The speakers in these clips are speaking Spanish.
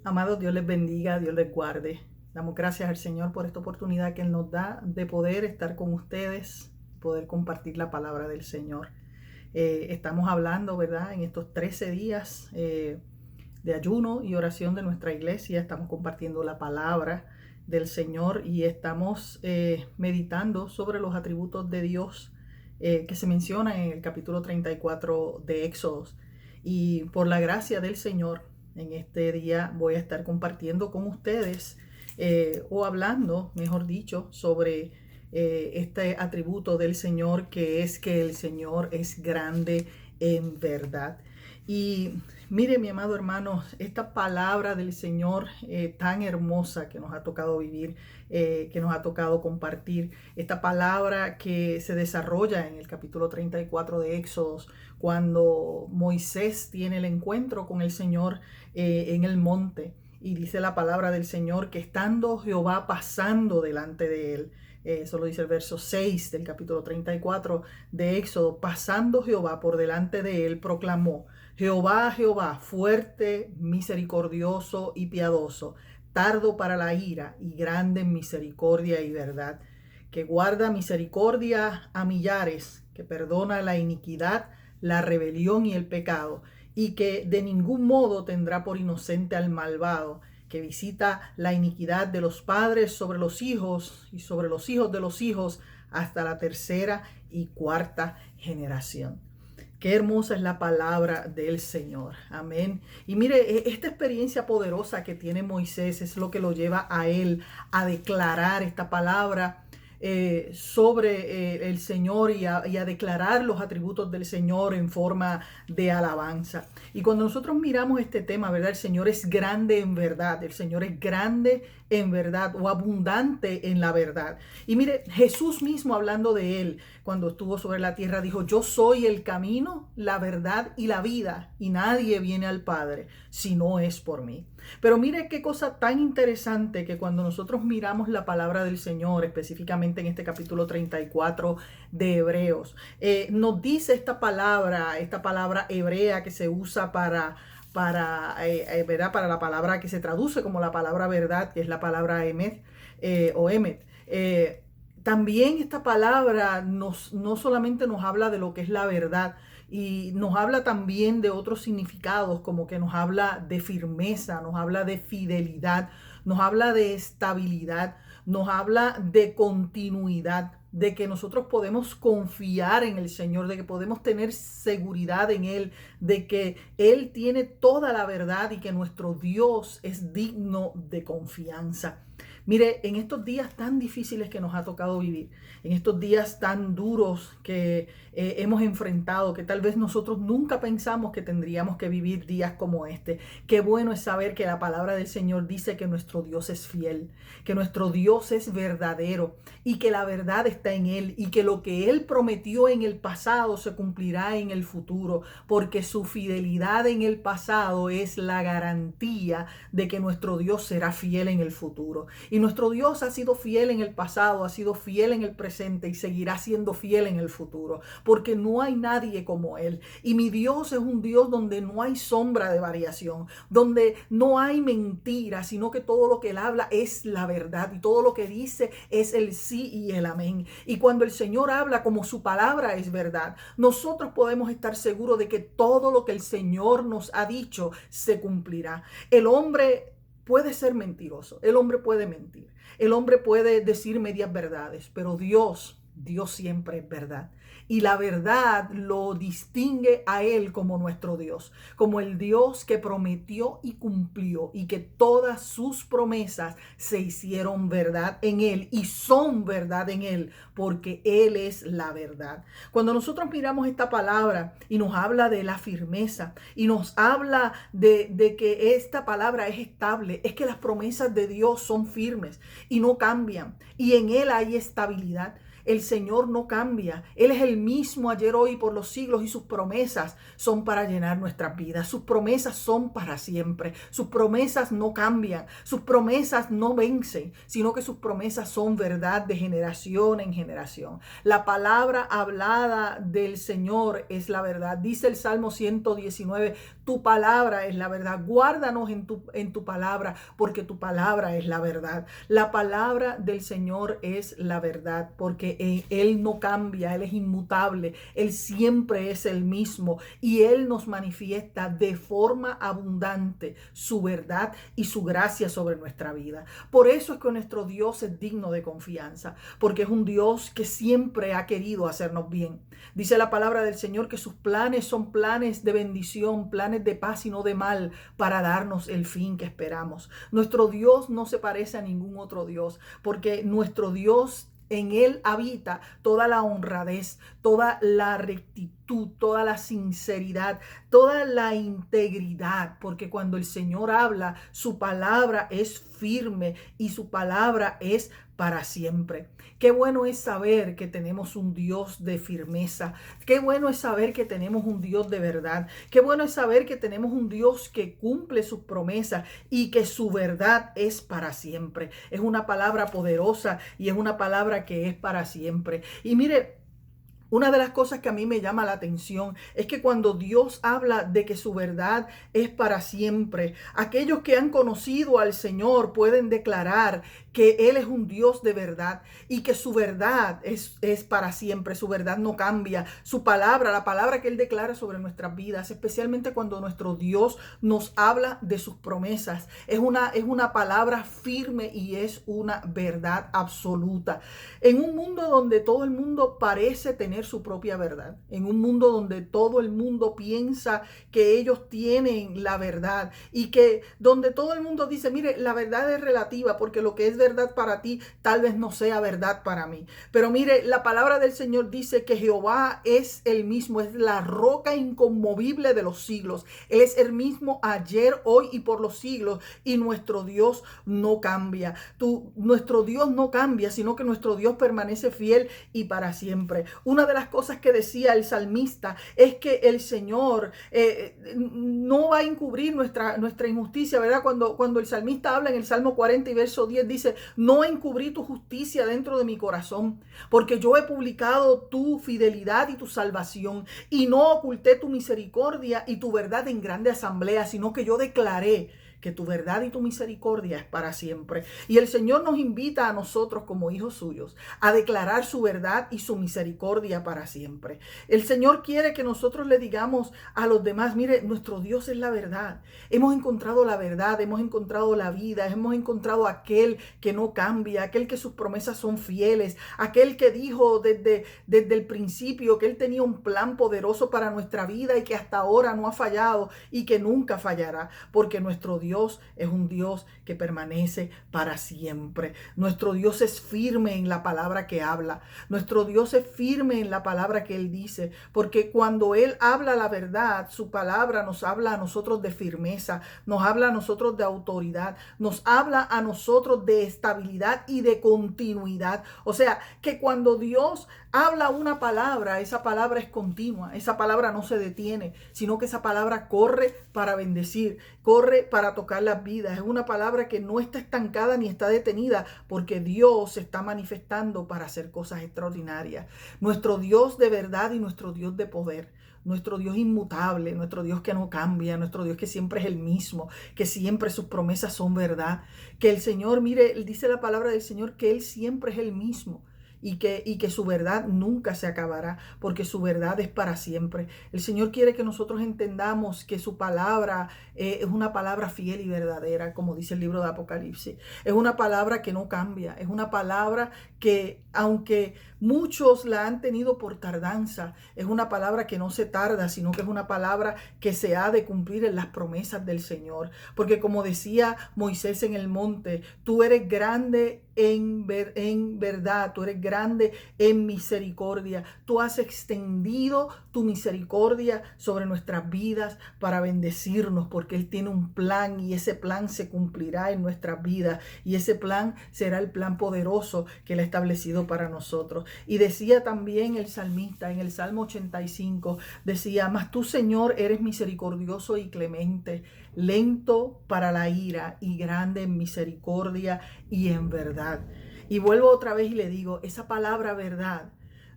Amados, Dios les bendiga, Dios les guarde. Damos gracias al Señor por esta oportunidad que Él nos da de poder estar con ustedes, poder compartir la palabra del Señor. Estamos hablando, ¿verdad? En estos 13 días de ayuno y oración de nuestra iglesia, estamos compartiendo la palabra del Señor y estamos meditando sobre los atributos de Dios que se mencionan en el capítulo 34 de Éxodos. Y por la gracia del Señor, en este día voy a estar compartiendo con ustedes o hablando, mejor dicho, sobre este atributo del Señor, que es que el Señor es grande en verdad. Y mire, mi amado hermano, esta palabra del Señor tan hermosa que nos ha tocado vivir, que nos ha tocado compartir, esta palabra que se desarrolla en el capítulo 34 de Éxodos, cuando Moisés tiene el encuentro con el Señor en el monte. Y dice la palabra del Señor que estando Jehová pasando delante de él, eso lo dice el verso 6 del capítulo 34 de Éxodo, pasando Jehová por delante de él, proclamó: Jehová, Jehová, fuerte, misericordioso y piadoso, tardo para la ira y grande en misericordia y verdad, que guarda misericordia a millares, que perdona la iniquidad, la rebelión y el pecado, y que de ningún modo tendrá por inocente al malvado, que visita la iniquidad de los padres sobre los hijos y sobre los hijos de los hijos hasta la tercera y cuarta generación. Qué hermosa es la palabra del Señor. Amén. Y mire, esta experiencia poderosa que tiene Moisés es lo que lo lleva a él a declarar esta palabra sobre el Señor y a declarar los atributos del Señor en forma de alabanza. Y cuando nosotros miramos este tema, ¿verdad? El Señor es grande en verdad, el Señor es grande en verdad o abundante en la verdad. Y mire, Jesús mismo hablando de él, cuando estuvo sobre la tierra, dijo: yo soy el camino, la verdad y la vida, y nadie viene al Padre si no es por mí. Pero mire qué cosa tan interesante, que cuando nosotros miramos la palabra del Señor, específicamente en este capítulo 34 de Hebreos, nos dice esta palabra hebrea que se usa ¿verdad? Para la palabra que se traduce como la palabra verdad, que es la palabra emet o emet. También esta palabra no solamente nos habla de lo que es la verdad, y nos habla también de otros significados, como que nos habla de firmeza, nos habla de fidelidad, nos habla de estabilidad, nos habla de continuidad, de que nosotros podemos confiar en el Señor, de que podemos tener seguridad en Él, de que Él tiene toda la verdad y que nuestro Dios es digno de confianza. Mire, en estos días tan difíciles que nos ha tocado vivir, en estos días tan duros que hemos enfrentado, que tal vez nosotros nunca pensamos que tendríamos que vivir días como este, qué bueno es saber que la palabra del Señor dice que nuestro Dios es fiel, que nuestro Dios es verdadero y que la verdad está en Él, y que lo que Él prometió en el pasado se cumplirá en el futuro, porque su fidelidad en el pasado es la garantía de que nuestro Dios será fiel en el futuro. Y nuestro Dios ha sido fiel en el pasado, ha sido fiel en el presente y seguirá siendo fiel en el futuro, porque no hay nadie como Él. Y mi Dios es un Dios donde no hay sombra de variación, donde no hay mentira, sino que todo lo que Él habla es la verdad, y todo lo que dice es el sí y el amén. Y cuando el Señor habla, como su palabra es verdad, nosotros podemos estar seguros de que todo lo que el Señor nos ha dicho se cumplirá. El hombre puede ser mentiroso, el hombre puede mentir, el hombre puede decir medias verdades, pero Dios siempre es verdad. Y la verdad lo distingue a Él como nuestro Dios, como el Dios que prometió y cumplió, y que todas sus promesas se hicieron verdad en Él y son verdad en Él, porque Él es la verdad. Cuando nosotros miramos esta palabra y nos habla de la firmeza y nos habla de que esta palabra es estable, es que las promesas de Dios son firmes y no cambian, y en Él hay estabilidad. El Señor no cambia. Él es el mismo ayer, hoy y por los siglos, y sus promesas son para llenar nuestras vidas. Sus promesas son para siempre. Sus promesas no cambian. Sus promesas no vencen, sino que sus promesas son verdad de generación en generación. La palabra hablada del Señor es la verdad. Dice el Salmo 119: tu palabra es la verdad. Guárdanos en tu palabra, porque tu palabra es la verdad. La palabra del Señor es la verdad, porque Él no cambia, Él es inmutable, Él siempre es el mismo y Él nos manifiesta de forma abundante su verdad y su gracia sobre nuestra vida. Por eso es que nuestro Dios es digno de confianza, porque es un Dios que siempre ha querido hacernos bien. Dice la palabra del Señor que sus planes son planes de bendición, planes de paz y no de mal, para darnos el fin que esperamos. Nuestro Dios no se parece a ningún otro Dios, porque nuestro Dios, en Él habita toda la honradez, toda la rectitud, toda la sinceridad, toda la integridad, porque cuando el Señor habla, su palabra es firme y su palabra es para siempre. Qué bueno es saber que tenemos un Dios de firmeza. Qué bueno es saber que tenemos un Dios de verdad. Qué bueno es saber que tenemos un Dios que cumple sus promesas y que su verdad es para siempre. Es una palabra poderosa y es una palabra que es para siempre. Y mire, una de las cosas que a mí me llama la atención es que cuando Dios habla de que su verdad es para siempre, aquellos que han conocido al Señor pueden declarar que Él es un Dios de verdad y que su verdad es para siempre, su verdad no cambia, su palabra, la palabra que Él declara sobre nuestras vidas, especialmente cuando nuestro Dios nos habla de sus promesas, es una palabra firme y es una verdad absoluta. En un mundo donde todo el mundo parece tener su propia verdad, en un mundo donde todo el mundo piensa que ellos tienen la verdad y que donde todo el mundo dice, mire, la verdad es relativa porque lo que es verdad para ti tal vez no sea verdad para mí. Pero mire, la palabra del Señor dice que Jehová es el mismo, es la roca inconmovible de los siglos. Él es el mismo ayer, hoy y por los siglos y nuestro Dios no cambia. Nuestro Dios no cambia, sino que nuestro Dios permanece fiel y para siempre. Una de las cosas que decía el salmista es que el Señor no va a encubrir nuestra injusticia, ¿verdad? Cuando el salmista habla en el Salmo 40 y verso 10 dice, no encubrí tu justicia dentro de mi corazón, porque yo he publicado tu fidelidad y tu salvación y no oculté tu misericordia y tu verdad en grande asamblea, sino que yo declaré que tu verdad y tu misericordia es para siempre. Y el Señor nos invita a nosotros como hijos suyos a declarar su verdad y su misericordia para siempre. El Señor quiere que nosotros le digamos a los demás, mire, nuestro Dios es la verdad. Hemos encontrado la verdad, hemos encontrado la vida, hemos encontrado aquel que no cambia, aquel que sus promesas son fieles, aquel que dijo desde el principio que Él tenía un plan poderoso para nuestra vida y que hasta ahora no ha fallado y que nunca fallará, porque nuestro Dios es un Dios que permanece para siempre. Nuestro Dios es firme en la palabra que habla. Nuestro Dios es firme en la palabra que Él dice, porque cuando Él habla la verdad, su palabra nos habla a nosotros de firmeza, nos habla a nosotros de autoridad, nos habla a nosotros de estabilidad y de continuidad. O sea, que cuando Dios habla una palabra, esa palabra es continua, esa palabra no se detiene, sino que esa palabra corre para bendecir, corre para tocar las vidas. Es una palabra que no está estancada ni está detenida, porque Dios se está manifestando para hacer cosas extraordinarias. Nuestro Dios de verdad y nuestro Dios de poder. Nuestro Dios inmutable, nuestro Dios que no cambia, nuestro Dios que siempre es el mismo, que siempre sus promesas son verdad. Que el Señor, mire, dice la palabra del Señor que Él siempre es el mismo. Y que su verdad nunca se acabará, porque su verdad es para siempre. El Señor quiere que nosotros entendamos que su palabra es una palabra fiel y verdadera, como dice el libro de Apocalipsis. Es una palabra que no cambia, es una palabra que, aunque muchos la han tenido por tardanza, es una palabra que no se tarda, sino que es una palabra que se ha de cumplir en las promesas del Señor. Porque como decía Moisés en el monte, tú eres grande en verdad, tú eres grande en misericordia. Tú has extendido tu misericordia sobre nuestras vidas para bendecirnos, porque Él tiene un plan y ese plan se cumplirá en nuestras vidas y ese plan será el plan poderoso que Él ha establecido para nosotros. Y decía también el salmista en el Salmo 85, decía, mas tú, Señor, eres misericordioso y clemente, lento para la ira y grande en misericordia y en verdad. Y vuelvo otra vez y le digo, esa palabra verdad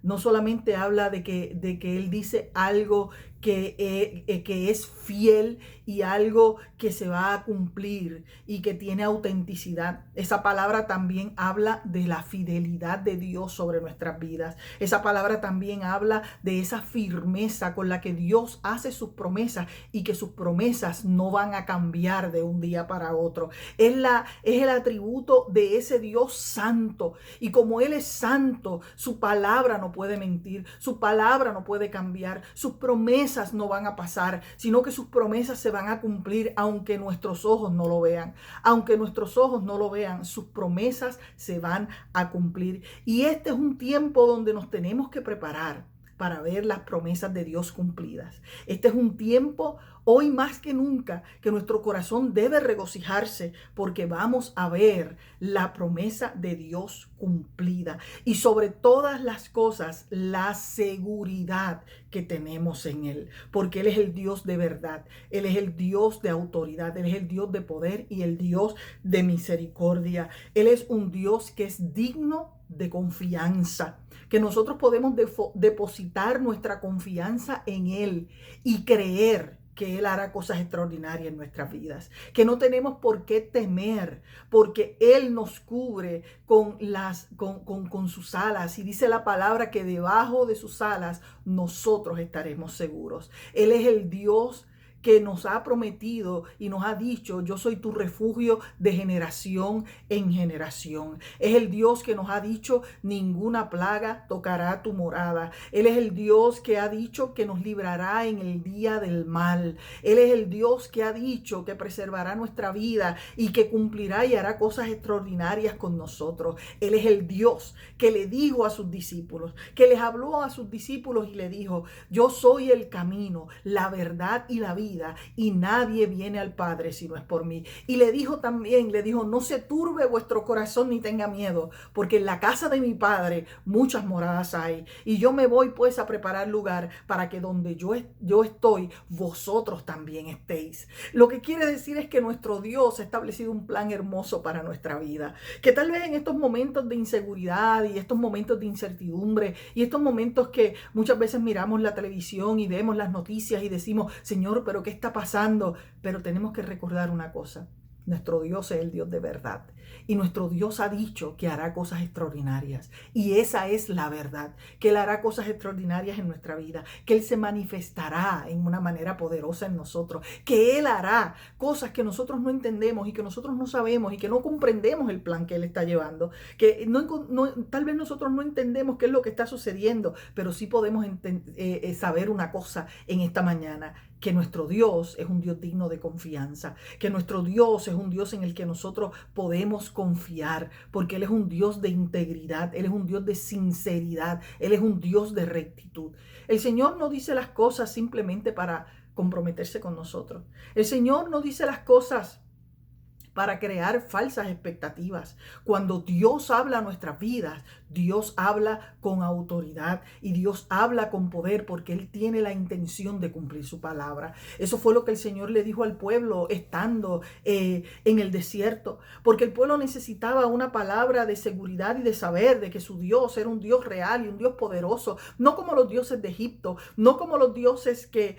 no solamente habla de que Él dice algo que es fiel y algo que se va a cumplir y que tiene autenticidad. Esa palabra también habla de la fidelidad de Dios sobre nuestras vidas. Esa palabra también habla de esa firmeza con la que Dios hace sus promesas y que sus promesas no van a cambiar de un día para otro. Es el atributo de ese Dios santo, y como Él es santo, su palabra no puede mentir, su palabra no puede cambiar, sus promesas no van a pasar, sino que sus promesas se van a cumplir aunque nuestros ojos no lo vean. Aunque nuestros ojos no lo vean, sus promesas se van a cumplir. Y este es un tiempo donde nos tenemos que preparar para ver las promesas de Dios cumplidas. Este es un tiempo, hoy más que nunca, que nuestro corazón debe regocijarse porque vamos a ver la promesa de Dios cumplida. Y sobre todas las cosas, la seguridad que tenemos en Él. Porque Él es el Dios de verdad. Él es el Dios de autoridad. Él es el Dios de poder y el Dios de misericordia. Él es un Dios que es digno de confianza, que nosotros podemos depositar nuestra confianza en Él y creer que Él hará cosas extraordinarias en nuestras vidas, que no tenemos por qué temer, porque Él nos cubre con sus alas, y dice la palabra que debajo de sus alas nosotros estaremos seguros. Él es el Dios que nos ha prometido y nos ha dicho: yo soy tu refugio de generación en generación. Es el Dios que nos ha dicho: ninguna plaga tocará tu morada. Él es el Dios que ha dicho que nos librará en el día del mal. Él es el Dios que ha dicho que preservará nuestra vida y que cumplirá y hará cosas extraordinarias con nosotros. Él es el Dios que le dijo a sus discípulos, que les habló a sus discípulos y le dijo: yo soy el camino, la verdad y la vida, y nadie viene al Padre si no es por mí. Y le dijo también, no se turbe vuestro corazón ni tenga miedo, porque en la casa de mi Padre muchas moradas hay, y yo me voy pues a preparar lugar para que donde yo estoy, vosotros también estéis. Lo que quiere decir es que nuestro Dios ha establecido un plan hermoso para nuestra vida, que tal vez en estos momentos de inseguridad y estos momentos de incertidumbre y estos momentos que muchas veces miramos la televisión y vemos las noticias y decimos: Señor, pero ¿qué está pasando? Pero tenemos que recordar una cosa: nuestro Dios es el Dios de verdad, y nuestro Dios ha dicho que hará cosas extraordinarias, y esa es la verdad, que Él hará cosas extraordinarias en nuestra vida, que Él se manifestará en una manera poderosa en nosotros, que Él hará cosas que nosotros no entendemos y que nosotros no sabemos y que no comprendemos el plan que Él está llevando, que tal vez nosotros no entendemos qué es lo que está sucediendo, pero sí podemos saber una cosa en esta mañana: que nuestro Dios es un Dios digno de confianza, que nuestro Dios es un Dios en el que nosotros podemos confiar, porque Él es un Dios de integridad, Él es un Dios de sinceridad, Él es un Dios de rectitud. El Señor no dice las cosas simplemente para comprometerse con nosotros. El Señor no dice las cosas para crear falsas expectativas. Cuando Dios habla a nuestras vidas, Dios habla con autoridad y Dios habla con poder, porque Él tiene la intención de cumplir su palabra. Eso fue lo que el Señor le dijo al pueblo estando en el desierto, porque el pueblo necesitaba una palabra de seguridad y de saber de que su Dios era un Dios real y un Dios poderoso, no como los dioses de Egipto, no como los dioses que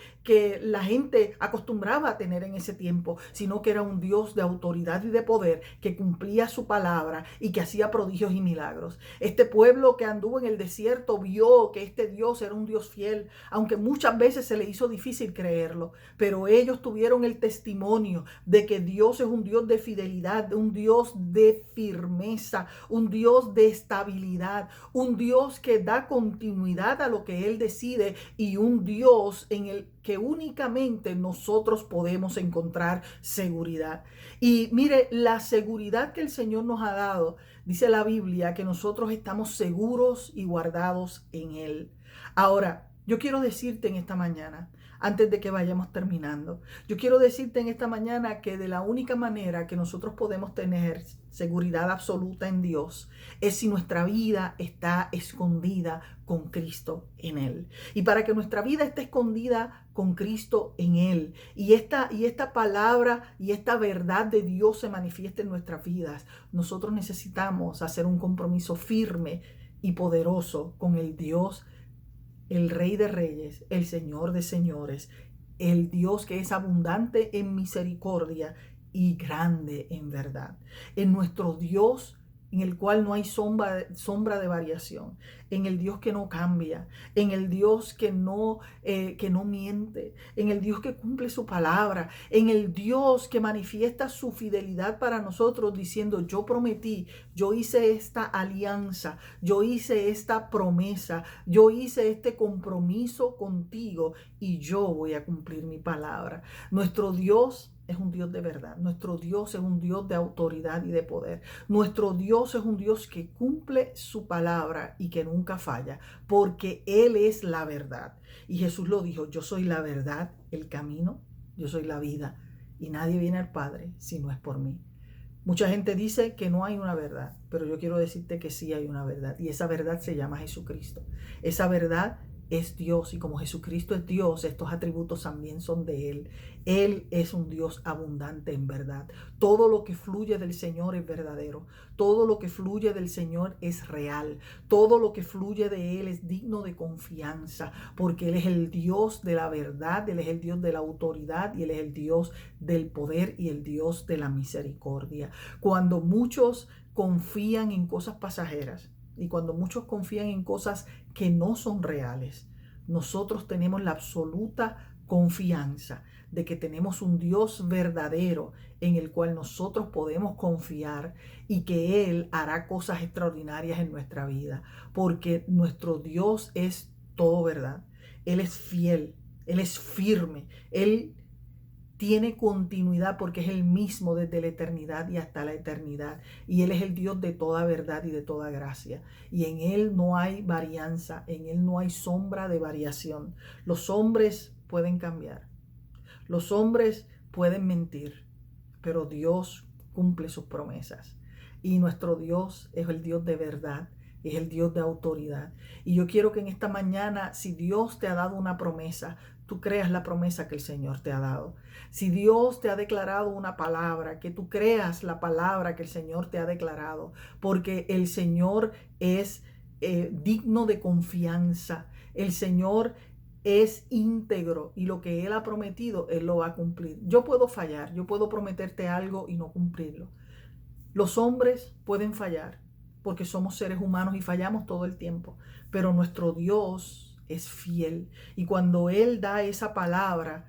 la gente acostumbraba a tener en ese tiempo, sino que era un Dios de autoridad y de poder, que cumplía su palabra y que hacía prodigios y milagros. Este pueblo que anduvo en el desierto vio que este Dios era un Dios fiel, aunque muchas veces se le hizo difícil creerlo, pero ellos tuvieron el testimonio de que Dios es un Dios de fidelidad, un Dios de firmeza, un Dios de estabilidad, un Dios que da continuidad a lo que Él decide, y un Dios en el que únicamente nosotros podemos encontrar seguridad. Y mire, la seguridad que el Señor nos ha dado, dice la Biblia, que nosotros estamos seguros y guardados en Él. Ahora, yo quiero decirte en esta mañana, antes de que vayamos terminando, yo quiero decirte en esta mañana que de la única manera que nosotros podemos tener seguridad absoluta en Dios es si nuestra vida está escondida con Cristo en Él. Y para que nuestra vida esté escondida con Cristo en Él y esta palabra y esta verdad de Dios se manifieste en nuestras vidas, nosotros necesitamos hacer un compromiso firme y poderoso con el Dios el Rey de Reyes, el Señor de Señores, el Dios que es abundante en misericordia y grande en verdad. En nuestro Dios en el cual no hay sombra de variación, en el Dios que no cambia, en el Dios que no miente, en el Dios que cumple su palabra, en el Dios que manifiesta su fidelidad para nosotros diciendo: yo prometí, yo hice esta alianza, yo hice esta promesa, yo hice este compromiso contigo y yo voy a cumplir mi palabra. Nuestro Dios es un Dios de verdad. Nuestro Dios es un Dios de autoridad y de poder. Nuestro Dios es un Dios que cumple su palabra y que nunca falla, porque Él es la verdad. Y Jesús lo dijo: yo soy la verdad, el camino, yo soy la vida, y nadie viene al Padre si no es por mí. Mucha gente dice que no hay una verdad, pero yo quiero decirte que sí hay una verdad, y esa verdad se llama Jesucristo. Esa verdad es Dios, y como Jesucristo es Dios, estos atributos también son de Él. Él es un Dios abundante en verdad. Todo lo que fluye del Señor es verdadero. Todo lo que fluye del Señor es real. Todo lo que fluye de Él es digno de confianza, porque Él es el Dios de la verdad, Él es el Dios de la autoridad, y Él es el Dios del poder y el Dios de la misericordia. Cuando muchos confían en cosas pasajeras, y cuando muchos confían en cosas que no son reales, nosotros tenemos la absoluta confianza de que tenemos un Dios verdadero en el cual nosotros podemos confiar, y que Él hará cosas extraordinarias en nuestra vida, porque nuestro Dios es todo verdad. Él es fiel, Él es firme, Él tiene continuidad porque es el mismo desde la eternidad y hasta la eternidad. Y Él es el Dios de toda verdad y de toda gracia. Y en Él no hay varianza, en Él no hay sombra de variación. Los hombres pueden cambiar, los hombres pueden mentir, pero Dios cumple sus promesas. Y nuestro Dios es el Dios de verdad, es el Dios de autoridad. Y yo quiero que en esta mañana, si Dios te ha dado una promesa, tú creas la promesa que el Señor te ha dado. Si Dios te ha declarado una palabra, que tú creas la palabra que el Señor te ha declarado, porque el Señor es digno de confianza. El Señor es íntegro, y lo que Él ha prometido, Él lo va a cumplir. Yo puedo fallar, yo puedo prometerte algo y no cumplirlo. Los hombres pueden fallar porque somos seres humanos y fallamos todo el tiempo, pero nuestro Dios es fiel, y cuando Él da esa palabra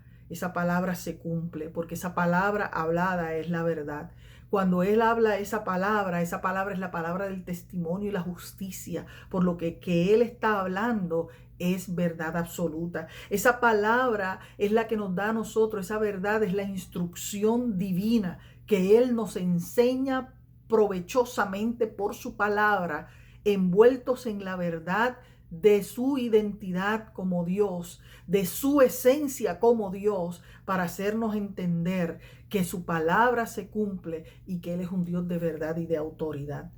se cumple, porque esa palabra hablada es la verdad. Cuando Él habla esa palabra es la palabra del testimonio y la justicia, por lo que Él está hablando es verdad absoluta. Esa palabra es la que nos da a nosotros, esa verdad es la instrucción divina que Él nos enseña provechosamente por su palabra, envueltos en la verdad de su identidad como Dios, de su esencia como Dios, para hacernos entender que su palabra se cumple y que Él es un Dios de verdad y de autoridad.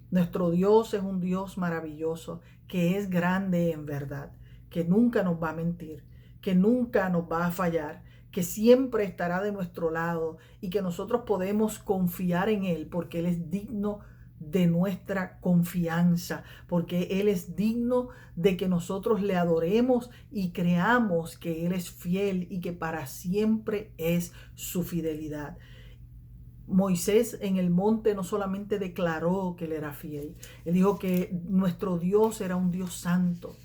Nuestro Dios es un Dios maravilloso, que es grande en verdad, que nunca nos va a mentir, que nunca nos va a fallar, que siempre estará de nuestro lado, y que nosotros podemos confiar en Él porque Él es digno de nuestra confianza, porque Él es digno de que nosotros le adoremos y creamos que Él es fiel y que para siempre es su fidelidad. Moisés en el monte no solamente declaró que Él era fiel, él dijo que nuestro Dios era un Dios santo,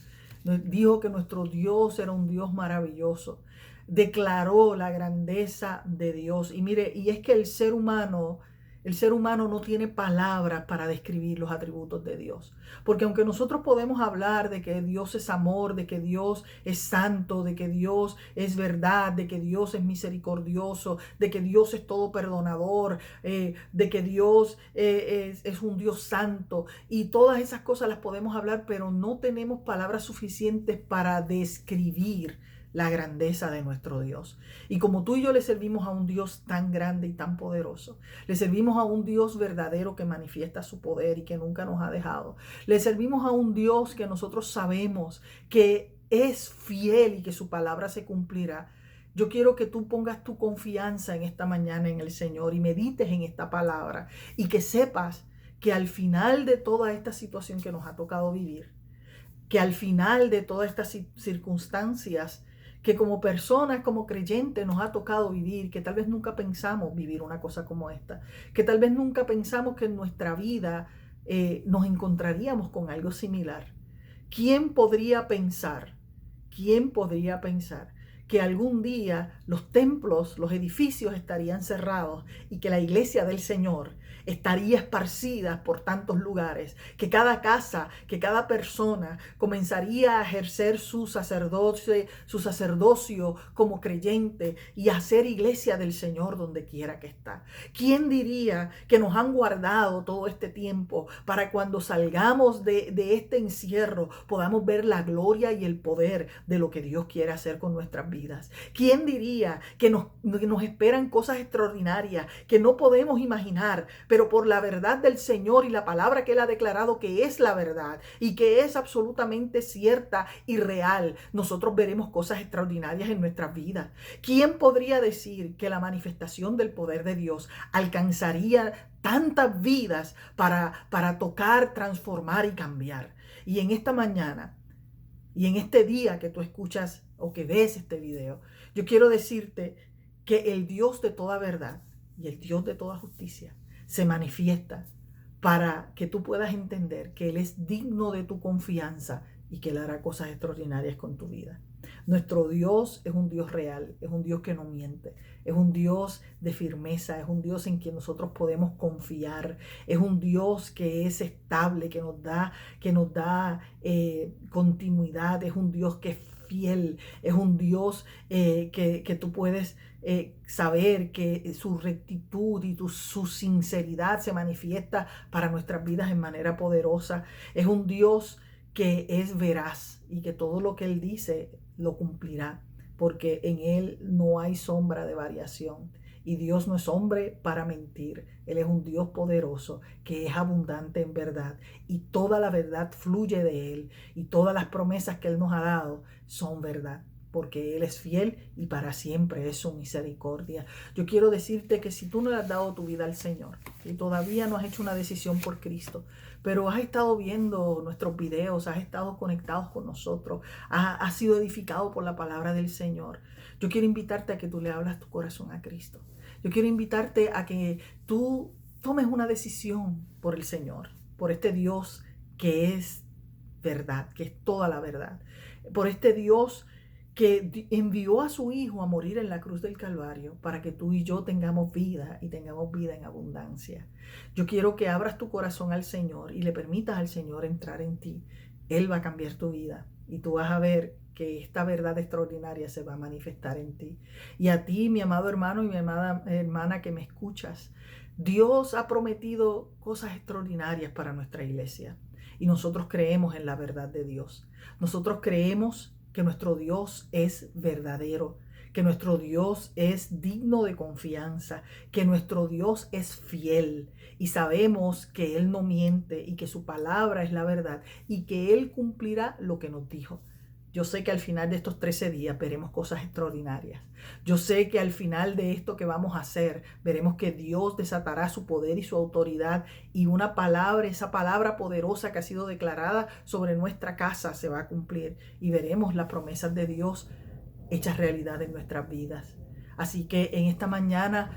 dijo que nuestro Dios era un Dios maravilloso, declaró la grandeza de Dios. Y mire, y es que el ser humano no tiene palabras para describir los atributos de Dios. Porque aunque nosotros podemos hablar de que Dios es amor, de que Dios es santo, de que Dios es verdad, de que Dios es misericordioso, de que Dios es todo perdonador, de que Dios es un Dios santo, y todas esas cosas las podemos hablar, pero no tenemos palabras suficientes para describir la grandeza de nuestro Dios. Y como tú y yo le servimos a un Dios tan grande y tan poderoso, le servimos a un Dios verdadero que manifiesta su poder y que nunca nos ha dejado, le servimos a un Dios que nosotros sabemos que es fiel y que su palabra se cumplirá. Yo quiero que tú pongas tu confianza en esta mañana en el Señor y medites en esta palabra, y que sepas que al final de toda esta situación que nos ha tocado vivir, que al final de todas estas circunstancias que como personas, como creyentes nos ha tocado vivir, que tal vez nunca pensamos vivir una cosa como esta, que tal vez nunca pensamos que en nuestra vida nos encontraríamos con algo similar. ¿Quién podría pensar? ¿Quién podría pensar que algún día los templos, los edificios estarían cerrados y que la iglesia del Señor estaría esparcida por tantos lugares, que cada casa, que cada persona comenzaría a ejercer su sacerdocio como creyente y a hacer iglesia del Señor donde quiera que está? ¿Quién diría que nos han guardado todo este tiempo para cuando salgamos de este encierro podamos ver la gloria y el poder de lo que Dios quiere hacer con nuestras vidas? ¿Quién diría que nos esperan cosas extraordinarias que no podemos imaginar, pero por la verdad del Señor y la palabra que Él ha declarado que es la verdad y que es absolutamente cierta y real, nosotros veremos cosas extraordinarias en nuestras vidas? ¿Quién podría decir que la manifestación del poder de Dios alcanzaría tantas vidas para tocar, transformar y cambiar? Y en esta mañana, y en este día que tú escuchas o que ves este video, yo quiero decirte que el Dios de toda verdad y el Dios de toda justicia se manifiesta para que tú puedas entender que Él es digno de tu confianza y que Él hará cosas extraordinarias con tu vida. Nuestro Dios es un Dios real, es un Dios que no miente, es un Dios de firmeza, es un Dios en quien nosotros podemos confiar, es un Dios que es estable, que nos da continuidad, es un Dios que es fiel, es un Dios que tú puedes saber que su rectitud y su sinceridad se manifiesta para nuestras vidas en manera poderosa. Es un Dios que es veraz y que todo lo que Él dice lo cumplirá, porque en Él no hay sombra de variación. Y Dios no es hombre para mentir. Él es un Dios poderoso que es abundante en verdad. Y toda la verdad fluye de Él. Y todas las promesas que Él nos ha dado son verdad, porque Él es fiel y para siempre es su misericordia. Yo quiero decirte que si tú no le has dado tu vida al Señor y todavía no has hecho una decisión por Cristo, pero has estado viendo nuestros videos, has estado conectados con nosotros, has sido edificado por la palabra del Señor, yo quiero invitarte a que tú le hablas tu corazón a Cristo. Yo quiero invitarte a que tú tomes una decisión por el Señor, por este Dios que es verdad, que es toda la verdad, por este Dios que envió a su Hijo a morir en la cruz del Calvario para que tú y yo tengamos vida y tengamos vida en abundancia. Yo quiero que abras tu corazón al Señor y le permitas al Señor entrar en ti. Él va a cambiar tu vida y tú vas a ver que esta verdad extraordinaria se va a manifestar en ti. Y a ti, mi amado hermano y mi amada hermana que me escuchas, Dios ha prometido cosas extraordinarias para nuestra iglesia y nosotros creemos en la verdad de Dios. Nosotros creemos que nuestro Dios es verdadero, que nuestro Dios es digno de confianza, que nuestro Dios es fiel y sabemos que Él no miente y que su palabra es la verdad y que Él cumplirá lo que nos dijo. Yo sé que al final de estos 13 días veremos cosas extraordinarias. Yo sé que al final de esto que vamos a hacer, veremos que Dios desatará su poder y su autoridad y una palabra, esa palabra poderosa que ha sido declarada sobre nuestra casa se va a cumplir y veremos las promesas de Dios hechas realidad en nuestras vidas. Así que en esta mañana,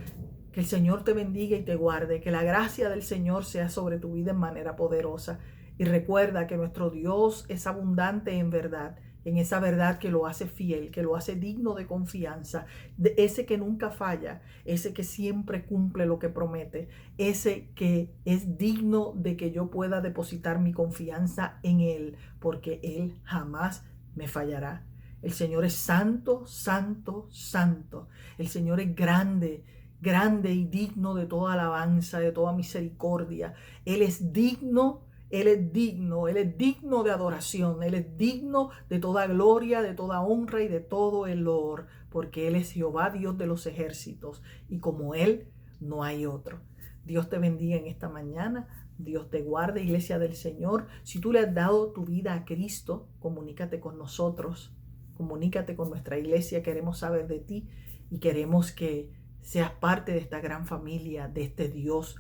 que el Señor te bendiga y te guarde, que la gracia del Señor sea sobre tu vida en manera poderosa. Y recuerda que nuestro Dios es abundante en verdad, en esa verdad que lo hace fiel, que lo hace digno de confianza, de ese que nunca falla, ese que siempre cumple lo que promete, ese que es digno de que yo pueda depositar mi confianza en Él, porque Él jamás me fallará. El Señor es santo, santo, santo. El Señor es grande, grande y digno de toda alabanza, de toda misericordia. Él es digno. Él es digno de adoración, Él es digno de toda gloria, de toda honra y de todo el honor, porque Él es Jehová, Dios de los ejércitos, y como Él no hay otro. Dios te bendiga en esta mañana, Dios te guarde, iglesia del Señor. Si tú le has dado tu vida a Cristo, comunícate con nosotros, comunícate con nuestra iglesia, queremos saber de ti y queremos que seas parte de esta gran familia, de este Dios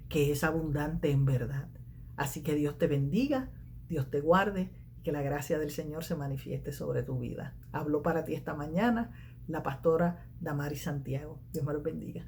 que es abundante en verdad. Así que Dios te bendiga, Dios te guarde, que la gracia del Señor se manifieste sobre tu vida. Habló para ti esta mañana la pastora Damaris Santiago. Dios me los bendiga.